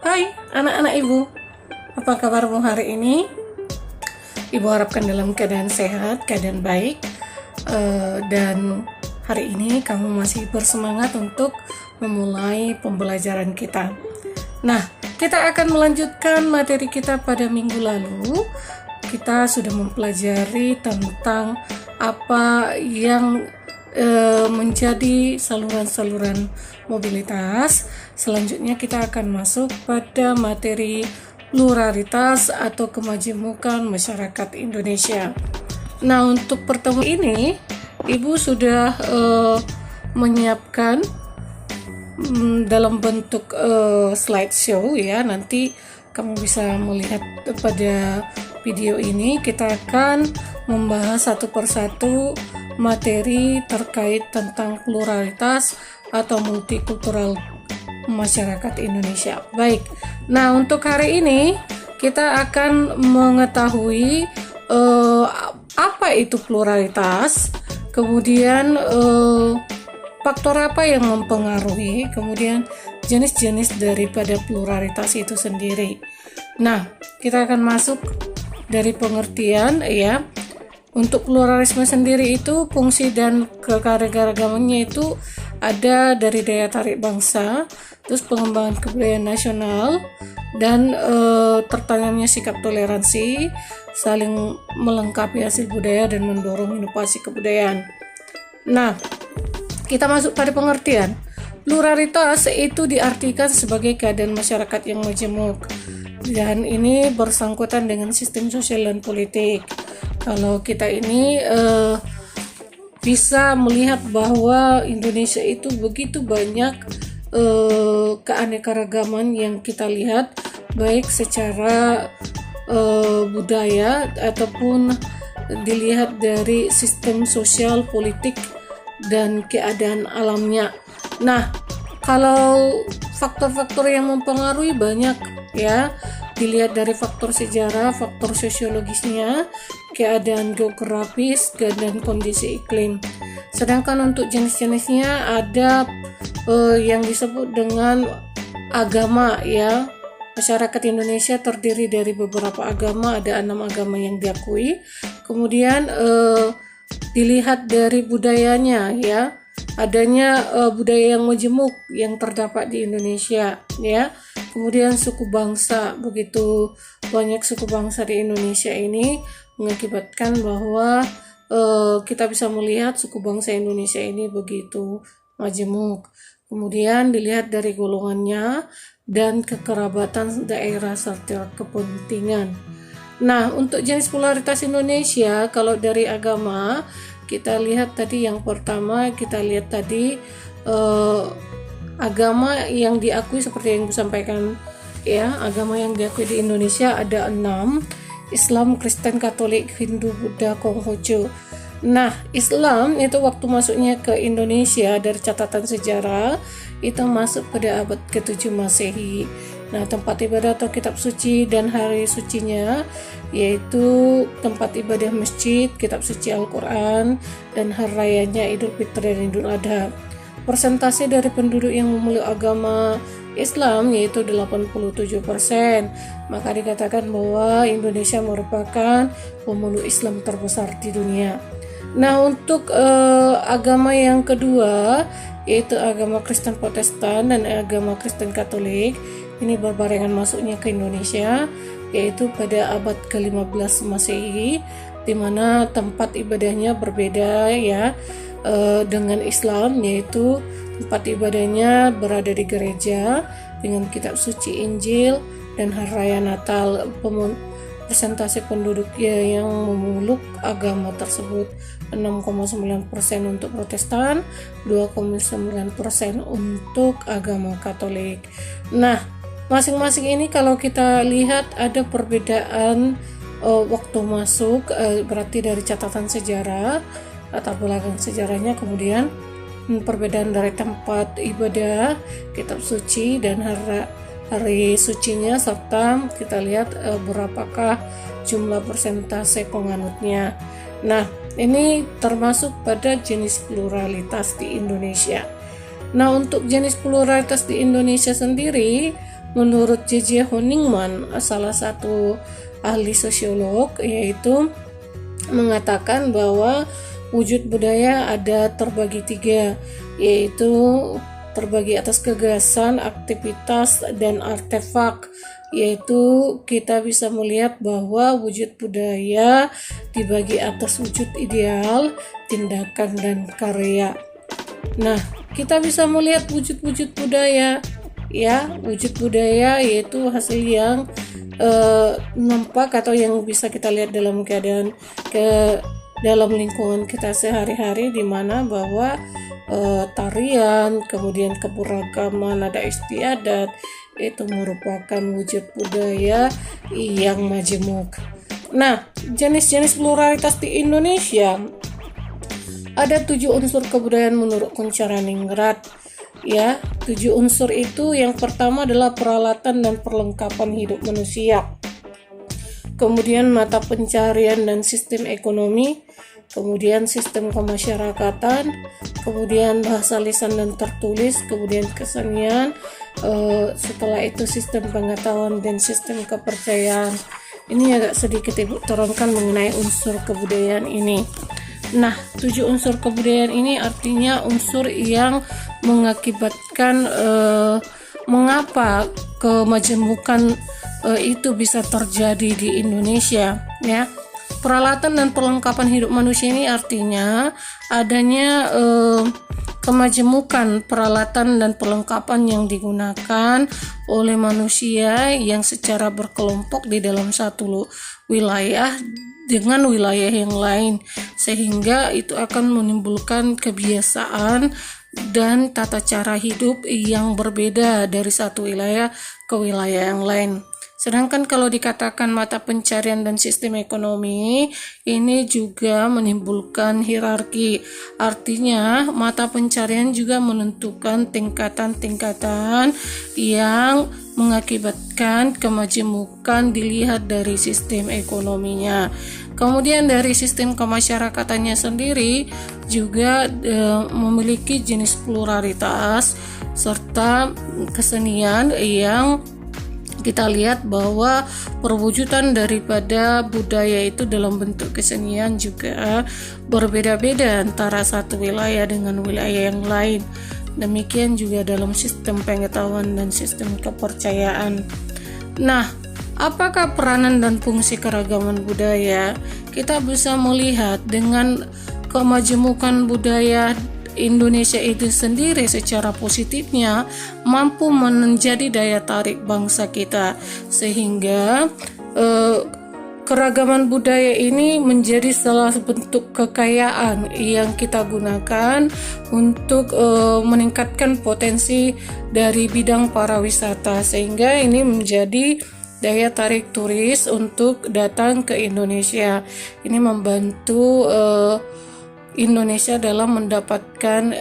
Hai anak-anak ibu, apa kabarmu hari ini? Ibu harapkan dalam keadaan sehat, keadaan baik, dan hari ini kamu masih bersemangat untuk memulai pembelajaran kita. Nah, kita akan melanjutkan materi kita pada minggu lalu. Kita sudah mempelajari tentang apa yang menjadi saluran-saluran mobilitas. Selanjutnya kita akan masuk pada materi pluralitas atau kemajemukan masyarakat Indonesia. Nah, untuk pertemuan ini Ibu sudah menyiapkan dalam bentuk slideshow ya. Nanti kamu bisa melihat pada video ini. Kita akan membahas satu persatu materi terkait tentang pluralitas atau multikultural masyarakat Indonesia. Baik, nah untuk hari ini kita akan mengetahui apa itu pluralitas, kemudian faktor apa yang mempengaruhi, kemudian jenis-jenis daripada pluralitas itu sendiri. Nah, kita akan masuk dari pengertian ya. Untuk pluralisme sendiri itu fungsi dan keanekaragamannya itu ada dari daya tarik bangsa, terus pengembangan kebudayaan nasional, dan tertanamnya sikap toleransi, saling melengkapi hasil budaya dan mendorong inovasi kebudayaan. Nah, kita masuk pada pengertian. Pluralitas itu diartikan sebagai keadaan masyarakat yang majemuk, dan ini bersangkutan dengan sistem sosial dan politik. Kalau kita ini bisa melihat bahwa Indonesia itu begitu banyak keanekaragaman yang kita lihat, baik secara budaya ataupun dilihat dari sistem sosial, politik, dan keadaan alamnya. Nah, kalau faktor-faktor yang mempengaruhi banyak ya, dilihat dari faktor sejarah, faktor sosiologisnya, keadaan geografis, dan kondisi iklim. Sedangkan untuk jenis-jenisnya ada yang disebut dengan agama ya. Masyarakat Indonesia terdiri dari beberapa agama, ada 6 agama yang diakui. Kemudian dilihat dari budayanya ya, adanya budaya yang majemuk yang terdapat di Indonesia ya. Kemudian suku bangsa, begitu banyak suku bangsa di Indonesia ini mengakibatkan bahwa kita bisa melihat suku bangsa Indonesia ini begitu majemuk. Kemudian dilihat dari golongannya dan kekerabatan daerah serta kepentingan. Nah, untuk jenis polaritas Indonesia, kalau dari agama kita lihat tadi yang pertama, kita lihat tadi agama yang diakui seperti yang disampaikan ya, agama yang diakui di Indonesia ada 6: Islam, Kristen, Katolik, Hindu, Buddha, Konghucu. Nah, Islam itu waktu masuknya ke Indonesia dari catatan sejarah itu masuk pada abad ke-7 Masehi. Nah, tempat ibadah atau kitab suci dan hari sucinya yaitu tempat ibadah masjid, kitab suci Al-Quran, dan hari rayanya Idul Fitri dan Idul Adha. Persentase dari penduduk yang memeluk agama Islam yaitu 87%. Maka dikatakan bahwa Indonesia merupakan pemeluk Islam terbesar di dunia. Nah, untuk agama yang kedua yaitu agama Kristen Protestan dan agama Kristen Katolik, ini berbarengan masuknya ke Indonesia yaitu pada abad ke-15 Masehi, di mana tempat ibadahnya berbeda ya dengan Islam, yaitu tempat ibadahnya berada di gereja dengan kitab suci Injil dan hari raya Natal. Persentase penduduknya yang memeluk agama tersebut 6,9% untuk Protestan, 2,9% untuk agama Katolik. Nah, masing-masing ini kalau kita lihat ada perbedaan waktu masuk, berarti dari catatan sejarah latar belakang sejarahnya, kemudian perbedaan dari tempat ibadah, kitab suci, dan hari sucinya, serta kita lihat berapakah jumlah persentase penganutnya. Nah, ini termasuk pada jenis pluralitas di Indonesia. Nah, untuk jenis pluralitas di Indonesia sendiri menurut J.J. Honigman, salah satu ahli sosiolog, yaitu mengatakan bahwa wujud budaya ada terbagi tiga, yaitu terbagi atas gagasan, aktivitas, dan artefak. Yaitu kita bisa melihat bahwa wujud budaya dibagi atas wujud ideal, tindakan, dan karya. Nah, kita bisa melihat wujud-wujud budaya, ya. Wujud budaya yaitu hasil yang nampak atau yang bisa kita lihat dalam keadaan dalam lingkungan kita sehari-hari, di mana bahwa tarian, kemudian keberagaman adat istiadat itu merupakan wujud budaya yang majemuk. Nah, jenis-jenis pluralitas di Indonesia ada 7 unsur kebudayaan menurut Kuncharaningrat. Ya, 7 unsur itu yang pertama adalah peralatan dan perlengkapan hidup manusia. Kemudian mata pencarian dan sistem ekonomi, kemudian sistem kemasyarakatan, kemudian bahasa lisan dan tertulis, kemudian kesenian, setelah itu sistem pengetahuan dan sistem kepercayaan. Ini agak sedikit Ibu terangkan mengenai unsur kebudayaan ini. Nah, 7 unsur kebudayaan ini artinya unsur yang mengakibatkan mengapa kemajemukan itu bisa terjadi di Indonesia, ya. Peralatan dan perlengkapan hidup manusia ini artinya adanya kemajemukan peralatan dan perlengkapan yang digunakan oleh manusia yang secara berkelompok di dalam satu wilayah dengan wilayah yang lain, sehingga itu akan menimbulkan kebiasaan dan tata cara hidup yang berbeda dari satu wilayah ke wilayah yang lain. Sedangkan kalau dikatakan mata pencarian dan sistem ekonomi, ini juga menimbulkan hierarki. Artinya, mata pencarian juga menentukan tingkatan-tingkatan yang mengakibatkan kemajemukan dilihat dari sistem ekonominya. Kemudian dari sistem kemasyarakatannya sendiri juga memiliki jenis pluralitas serta kesenian yang kita lihat bahwa perwujudan daripada budaya itu dalam bentuk kesenian juga berbeda-beda antara satu wilayah dengan wilayah yang lain. Demikian juga dalam sistem pengetahuan dan sistem kepercayaan. Nah, apakah peranan dan fungsi keragaman budaya? Kita bisa melihat dengan kemajemukan budaya Indonesia itu sendiri secara positifnya mampu menjadi daya tarik bangsa kita, sehingga keragaman budaya ini menjadi salah bentuk kekayaan yang kita gunakan untuk meningkatkan potensi dari bidang pariwisata, sehingga ini menjadi daya tarik turis untuk datang ke Indonesia. Ini membantu Indonesia dalam mendapatkan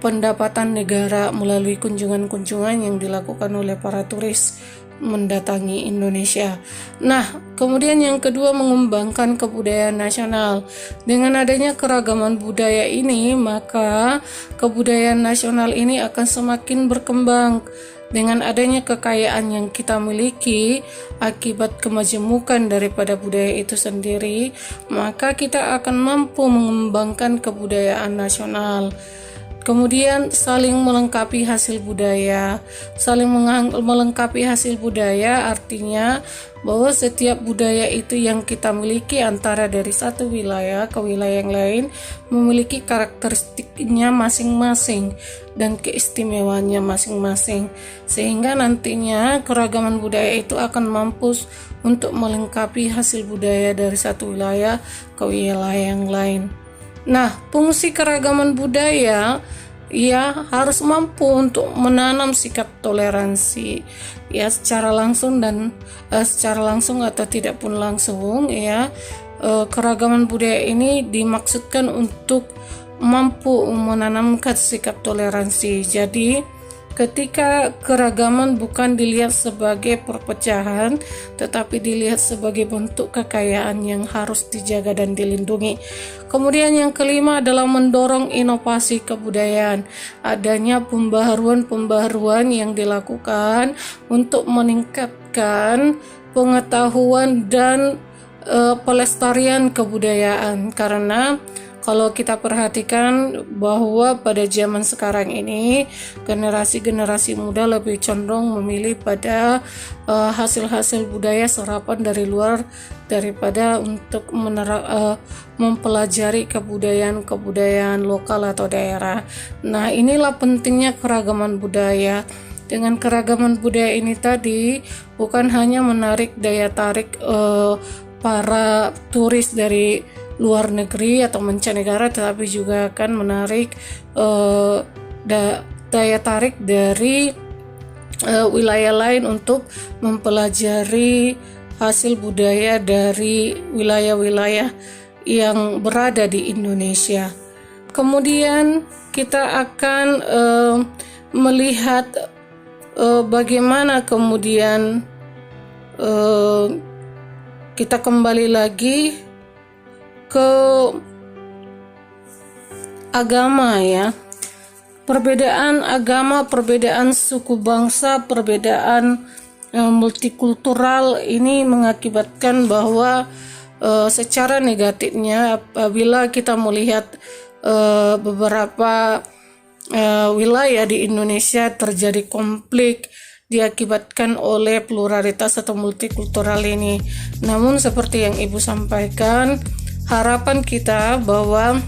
pendapatan negara melalui kunjungan-kunjungan yang dilakukan oleh para turis mendatangi Indonesia. Nah, kemudian yang kedua, mengembangkan kebudayaan nasional. Dengan adanya keragaman budaya ini, maka kebudayaan nasional ini akan semakin berkembang. Dengan adanya kekayaan yang kita miliki akibat kemajemukan daripada budaya itu sendiri, maka kita akan mampu mengembangkan kebudayaan nasional. Kemudian saling melengkapi hasil budaya. Saling melengkapi hasil budaya artinya bahwa setiap budaya itu yang kita miliki antara dari satu wilayah ke wilayah yang lain memiliki karakteristiknya masing-masing dan keistimewaannya masing-masing, sehingga nantinya keragaman budaya itu akan mampu untuk melengkapi hasil budaya dari satu wilayah ke wilayah yang lain. Nah, fungsi keragaman budaya harus mampu untuk menanam sikap toleransi secara langsung dan secara langsung atau tidak pun langsung keragaman budaya ini dimaksudkan untuk mampu menanamkan sikap toleransi. Jadi ketika keragaman bukan dilihat sebagai perpecahan, tetapi dilihat sebagai bentuk kekayaan yang harus dijaga dan dilindungi. Kemudian yang kelima adalah mendorong inovasi kebudayaan. Adanya pembaharuan-pembaharuan yang dilakukan untuk meningkatkan pengetahuan dan pelestarian kebudayaan. Karena kalau kita perhatikan bahwa pada zaman sekarang ini generasi-generasi muda lebih condong memilih pada hasil-hasil budaya serapan dari luar daripada untuk mempelajari kebudayaan lokal atau daerah. Nah, inilah pentingnya keragaman budaya. Dengan keragaman budaya ini tadi bukan hanya menarik daya tarik para turis dari luar negeri atau mancanegara, tetapi juga akan menarik daya tarik dari wilayah lain untuk mempelajari hasil budaya dari wilayah-wilayah yang berada di Indonesia. Kemudian kita akan melihat bagaimana kemudian kita kembali lagi ke agama ya. Perbedaan agama, perbedaan suku bangsa, perbedaan multikultural ini mengakibatkan bahwa secara negatifnya apabila kita melihat beberapa wilayah di Indonesia terjadi konflik diakibatkan oleh pluralitas atau multikultural ini. Namun seperti yang Ibu sampaikan, harapan kita bahwa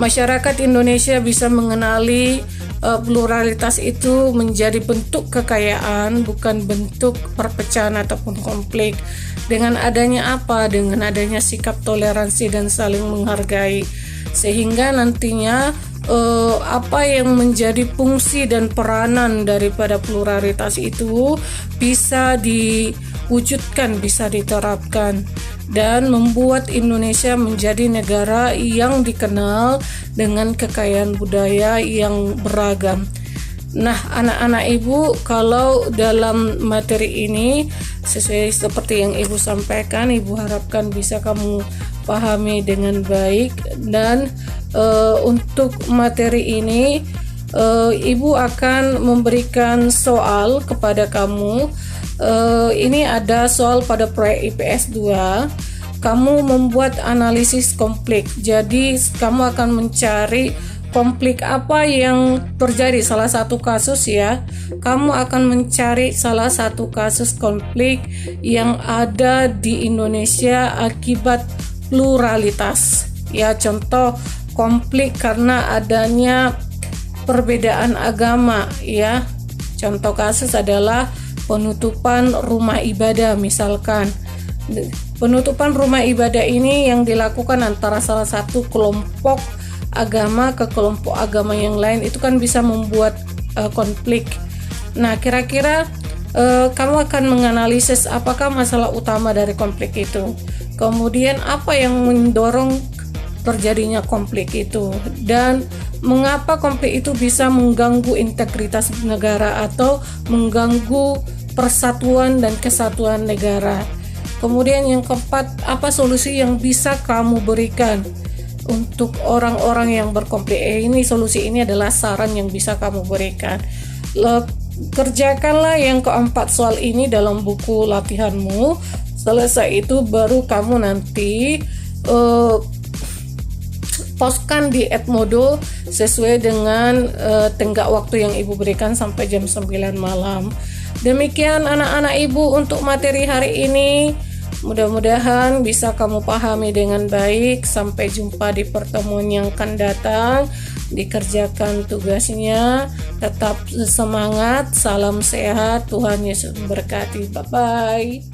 masyarakat Indonesia bisa mengenali pluralitas itu menjadi bentuk kekayaan, bukan bentuk perpecahan ataupun konflik. Dengan adanya apa? Dengan adanya sikap toleransi dan saling menghargai, sehingga nantinya apa yang menjadi fungsi dan peranan daripada pluralitas itu bisa diwujudkan, bisa diterapkan, dan membuat Indonesia menjadi negara yang dikenal dengan kekayaan budaya yang beragam. Nah, anak-anak Ibu, kalau dalam materi ini sesuai seperti yang Ibu sampaikan, Ibu harapkan bisa kamu pahami dengan baik. Dan untuk materi ini Ibu akan memberikan soal kepada kamu. Ini ada soal pada proyek IPS 2. Kamu membuat analisis konflik. Jadi kamu akan mencari konflik apa yang terjadi, salah satu kasus ya. Kamu akan mencari salah satu kasus konflik yang ada di Indonesia akibat pluralitas. Ya, contoh konflik karena adanya perbedaan agama ya. Contoh kasus adalah penutupan rumah ibadah misalkan. Penutupan rumah ibadah ini yang dilakukan antara salah satu kelompok agama ke kelompok agama yang lain, itu kan bisa membuat konflik. Nah, kira-kira kamu akan menganalisis apakah masalah utama dari konflik itu, kemudian apa yang mendorong terjadinya konflik itu, dan mengapa konflik itu bisa mengganggu integritas negara atau mengganggu persatuan dan kesatuan negara. Kemudian yang keempat, apa solusi yang bisa kamu berikan untuk orang-orang yang berkonflik. Ini solusi ini adalah saran yang bisa kamu berikan. Kerjakanlah yang keempat soal ini dalam buku latihanmu. Selesai itu baru kamu nanti postkan di Edmodo sesuai dengan tenggat waktu yang Ibu berikan sampai jam 9 malam. Demikian anak-anak Ibu untuk materi hari ini. Mudah-mudahan bisa kamu pahami dengan baik. Sampai jumpa di pertemuan yang akan datang. Dikerjakan tugasnya, tetap semangat, salam sehat, Tuhan Yesus memberkati. Bye-bye.